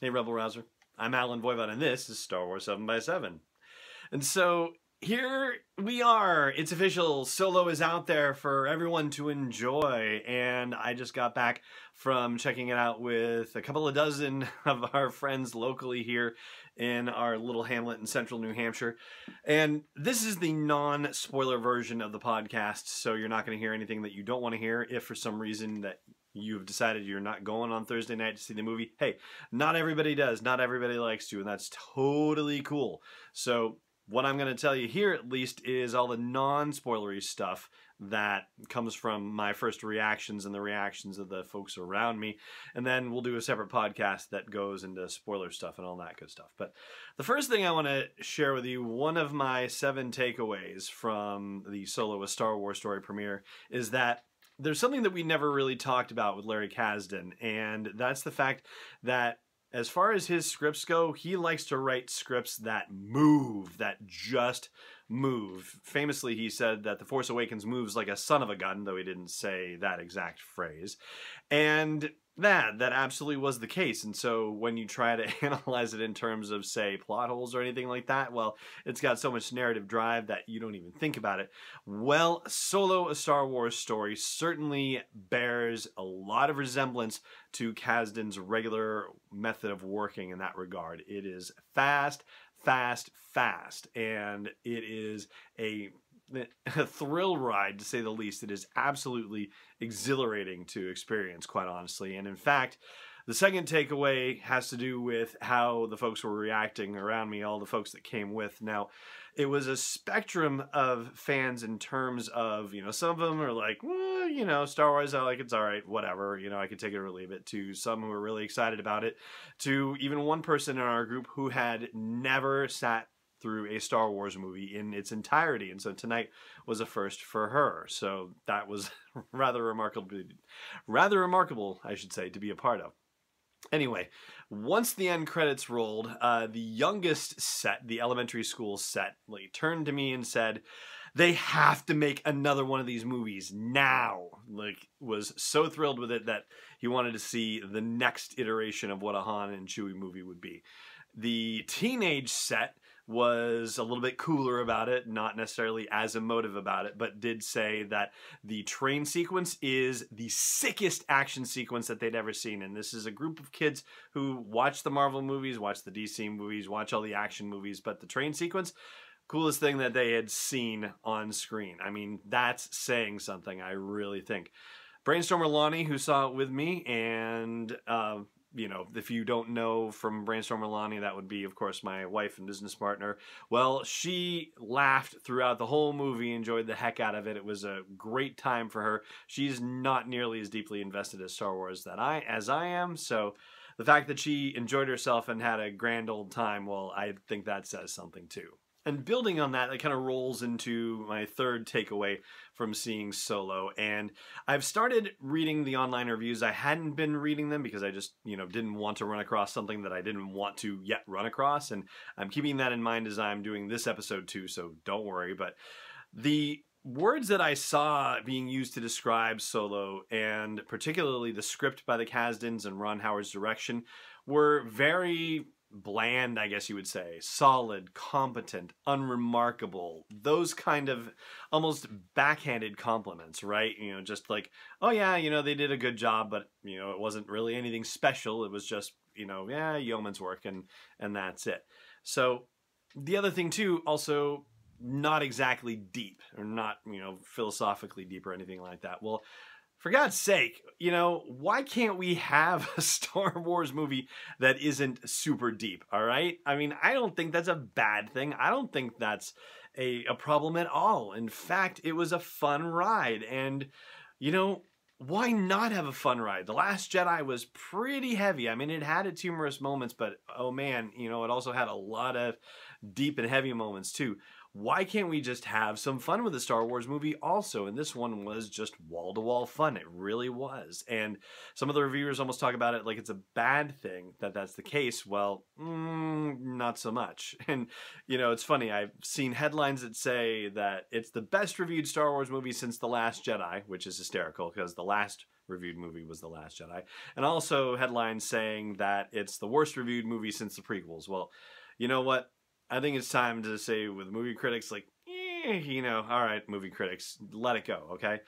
Hey, Rebel Rouser. I'm Allen Voivod, and this is Star Wars 7x7. And so here we are. It's official. Solo is out there for everyone to enjoy. And I just got back from checking it out with a couple of dozen of our friends locally here in our little hamlet in central New Hampshire. And this is the non-spoiler version of the podcast, so you're not going to hear anything that you don't want to hear. If for some reason that you've decided you're not going on Thursday night to see the movie, hey, not everybody does. Not everybody likes to, and that's totally cool. So what I'm going to tell you here, at least, is all the non-spoilery stuff that comes from my first reactions and the reactions of the folks around me. And then we'll do a separate podcast that goes into spoiler stuff and all that good stuff. But the first thing I want to share with you, one of my 7 takeaways from the Solo: A Star Wars Story premiere, is that there's something that we never really talked about with Larry Kasdan, and that's the fact that as far as his scripts go, he likes to write scripts that move, that just move. Famously, he said that The Force Awakens moves like a son of a gun, though he didn't say that exact phrase. And that absolutely was the case. And so when you try to analyze it in terms of, say, plot holes or anything like that, well, it's got so much narrative drive that you don't even think about it. Well, Solo: A Star Wars Story certainly bears a lot of resemblance to Kasdan's regular method of working in that regard. It is fast, and it is a thrill ride, to say the least. It is absolutely exhilarating to experience, quite honestly. And in fact, the second takeaway has to do with how the folks were reacting around me, all the folks that came with. Now, it was a spectrum of fans in terms of, some of them are like, well, Star Wars, I like, it's all right, whatever, I could take it or leave it, to some who were really excited about it, to even one person in our group who had never sat through a Star Wars movie in its entirety, and so tonight was a first for her. So that was rather remarkable, I should say, to be a part of. Anyway, once the end credits rolled, the youngest set, the elementary school set, turned to me and said, they have to make another one of these movies now. Was so thrilled with it that he wanted to see the next iteration of what a Han and Chewie movie would be. The teenage set was a little bit cooler about it, not necessarily as emotive about it, but did say that the train sequence is the sickest action sequence that they'd ever seen. And this is a group of kids who watch the Marvel movies, watch the DC movies, watch all the action movies, but the train sequence, coolest thing that they had seen on screen. I mean, that's saying something, I really think. Brainstormer Lonnie, who saw it with me, and if you don't know from Brainstormer Lonnie, that would be, of course, my wife and business partner. Well, she laughed throughout the whole movie, enjoyed the heck out of it. It was a great time for her. She's not nearly as deeply invested as Star Wars as I am, so the fact that she enjoyed herself and had a grand old time, well, I think that says something too. And building on that, it kind of rolls into my third takeaway from seeing Solo. And I've started reading the online reviews. I hadn't been reading them because I just, didn't want to run across something that I didn't want to yet run across. And I'm keeping that in mind as I'm doing this episode too, so don't worry. But the words that I saw being used to describe Solo, and particularly the script by the Kasdans and Ron Howard's direction, were very bland, I guess you would say. Solid, competent, unremarkable. Those kind of almost backhanded compliments, right? Just like, oh yeah, they did a good job, but, it wasn't really anything special. It was just, yeah, yeoman's work, and that's it. So the other thing too, also not exactly deep, or not, philosophically deep or anything like that. Well, for God's sake, why can't we have a Star Wars movie that isn't super deep, all right? I mean, I don't think that's a bad thing. I don't think that's a problem at all. In fact, it was a fun ride. And, why not have a fun ride? The Last Jedi was pretty heavy. I mean, it had its humorous moments, but, oh man, it also had a lot of deep and heavy moments too. Why can't we just have some fun with the Star Wars movie also? And this one was just wall-to-wall fun. It really was. And some of the reviewers almost talk about it like it's a bad thing that that's the case. Well, not so much. And, it's funny. I've seen headlines that say that it's the best reviewed Star Wars movie since The Last Jedi, which is hysterical because the last reviewed movie was The Last Jedi. And also headlines saying that it's the worst reviewed movie since the prequels. Well, you know what? I think it's time to say with movie critics, like, all right, movie critics, let it go, okay?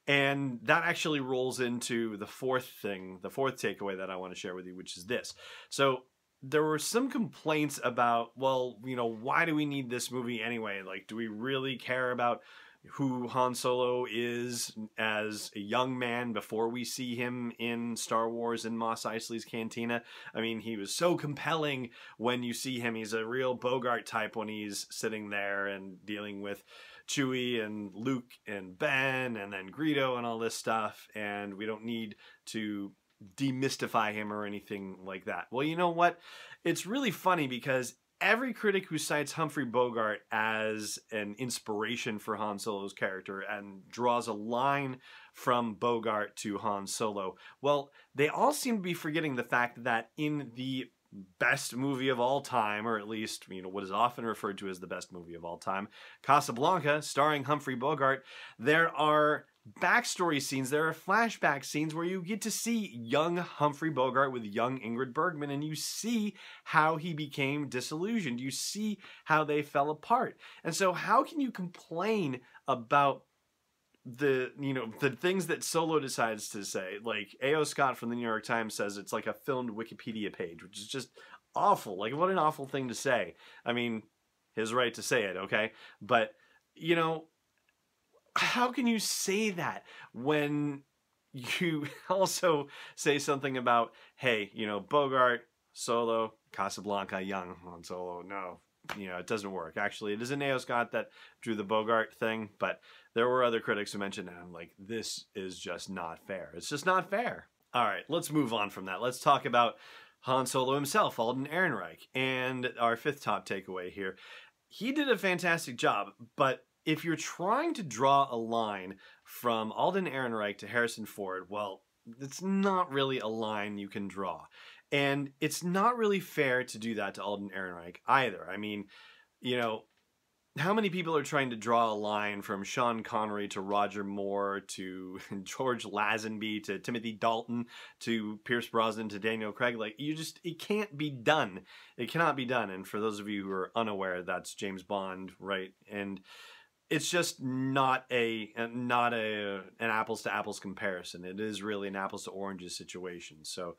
And that actually rolls into the fourth takeaway that I want to share with you, which is this. So there were some complaints about, well, why do we need this movie anyway? Like, do we really care about who Han Solo is as a young man before we see him in Star Wars in Mos Eisley's Cantina? I mean, he was so compelling when you see him. He's a real Bogart type when he's sitting there and dealing with Chewie and Luke and Ben and then Greedo and all this stuff, and we don't need to demystify him or anything like that. Well, you know what? It's really funny because every critic who cites Humphrey Bogart as an inspiration for Han Solo's character and draws a line from Bogart to Han Solo, well, they all seem to be forgetting the fact that in the best movie of all time, or at least, what is often referred to as the best movie of all time, Casablanca, starring Humphrey Bogart, there are backstory scenes, there are flashback scenes where you get to see young Humphrey Bogart with young Ingrid Bergman, and you see how he became disillusioned. You see how they fell apart. And so how can you complain about the things that Solo decides to say? Like, A.O. Scott from the New York Times says it's like a filmed Wikipedia page, which is just awful. Like, what an awful thing to say. I mean, his right to say it, okay? But, how can you say that when you also say something about, hey, Bogart, Solo, Casablanca, young Han Solo? No, it doesn't work. Actually, it isn't A.O. Scott that drew the Bogart thing, but there were other critics who mentioned that. I'm like, this is just not fair. It's just not fair. All right, let's move on from that. Let's talk about Han Solo himself, Alden Ehrenreich, and our fifth top takeaway here. He did a fantastic job, but if you're trying to draw a line from Alden Ehrenreich to Harrison Ford, well, it's not really a line you can draw. And it's not really fair to do that to Alden Ehrenreich either. I mean, how many people are trying to draw a line from Sean Connery to Roger Moore to George Lazenby to Timothy Dalton to Pierce Brosnan to Daniel Craig? Like, it can't be done. It cannot be done. And for those of you who are unaware, that's James Bond, right? And it's just not an apples to apples comparison. It is really an apples to oranges situation. So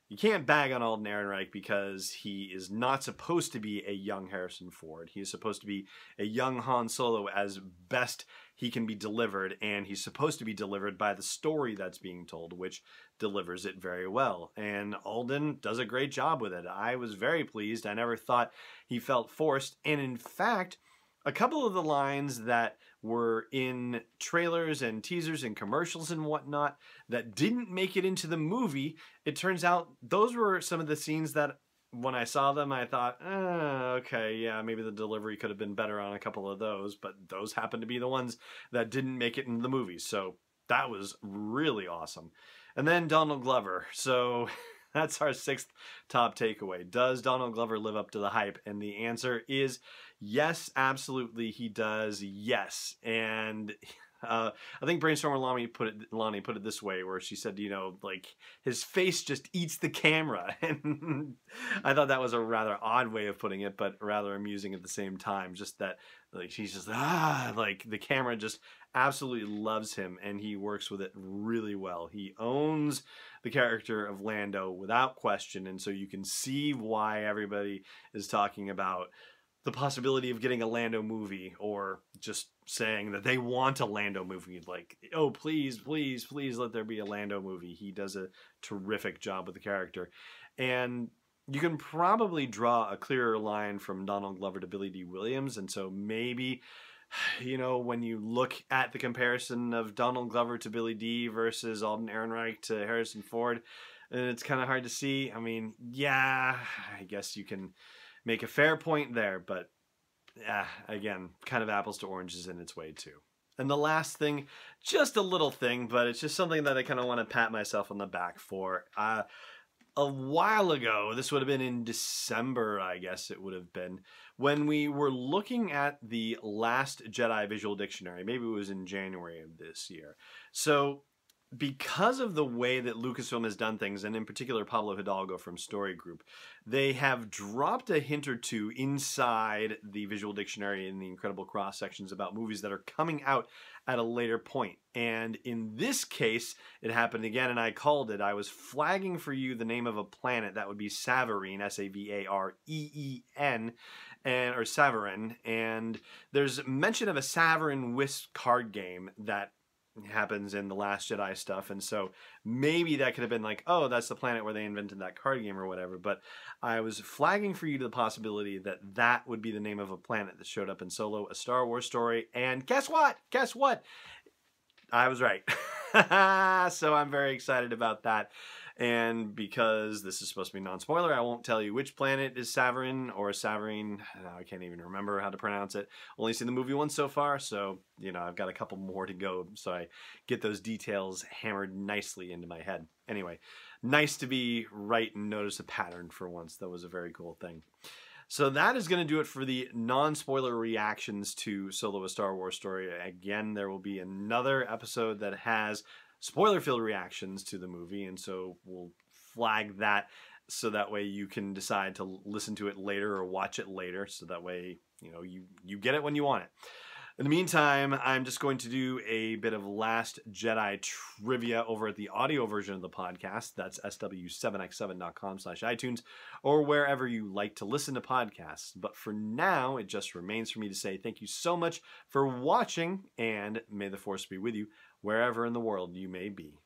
you can't bag on Alden Ehrenreich because he is not supposed to be a young Harrison Ford. He is supposed to be a young Han Solo as best he can be delivered, and he's supposed to be delivered by the story that's being told, which delivers it very well. And Alden does a great job with it. I was very pleased. I never thought he felt forced. And in fact, a couple of the lines that were in trailers and teasers and commercials and whatnot that didn't make it into the movie, it turns out those were some of the scenes that when I saw them, I thought, okay, yeah, maybe the delivery could have been better on a couple of those, but those happened to be the ones that didn't make it into the movie. So that was really awesome. And then Donald Glover. So that's our sixth top takeaway. Does Donald Glover live up to the hype? And the answer is yes, absolutely he does. Yes. And I think Brainstormer Lonnie put it this way, where she said, like, his face just eats the camera. And I thought that was a rather odd way of putting it, but rather amusing at the same time. Just that, like, she's just, like, the camera just absolutely loves him, and he works with it really well. He owns the character of Lando without question, and so you can see why everybody is talking about the possibility of getting a Lando movie, or just saying that they want a Lando movie. Like, oh, please, please, please let there be a Lando movie. He does a terrific job with the character. And you can probably draw a clearer line from Donald Glover to Billy D. Williams. And so maybe, when you look at the comparison of Donald Glover to Billy D. versus Alden Ehrenreich to Harrison Ford, it's kind of hard to see. I mean, yeah, I guess you can make a fair point there, but again, kind of apples to oranges in its way too. And the last thing, just a little thing, but it's just something that I kind of want to pat myself on the back for. A while ago, this would have been in December, I guess it would have been, when we were looking at the Last Jedi Visual Dictionary. Maybe it was in January of this year. So because of the way that Lucasfilm has done things, and in particular Pablo Hidalgo from Story Group, they have dropped a hint or two inside the visual dictionary in the incredible cross sections about movies that are coming out at a later point. And in this case, it happened again, and I called it. I was flagging for you the name of a planet that would be Savareen, Savareen, or Savarin, and there's mention of a Savarin Wisp card game that happens in the Last Jedi stuff, and so maybe that could have been like, oh, that's the planet where they invented that card game or whatever. But I was flagging for you to the possibility that that would be the name of a planet that showed up in Solo, a Star Wars story, and guess what? I was right. So I'm very excited about that. And because this is supposed to be non-spoiler, I won't tell you which planet is Savarin or Savarine. I can't even remember how to pronounce it. Only seen the movie once so far, so I've got a couple more to go, so I get those details hammered nicely into my head. Anyway, nice to be right and notice a pattern for once. That was a very cool thing. So that is going to do it for the non-spoiler reactions to Solo: A Star Wars Story. Again, there will be another episode that has spoiler-filled reactions to the movie, and so we'll flag that so that way you can decide to listen to it later or watch it later, so that way you get it when you want it. In the meantime, I'm just going to do a bit of Last Jedi trivia over at the audio version of the podcast. That's sw7x7.com/iTunes, or wherever you like to listen to podcasts. But for now, it just remains for me to say thank you so much for watching, and may the Force be with you wherever in the world you may be.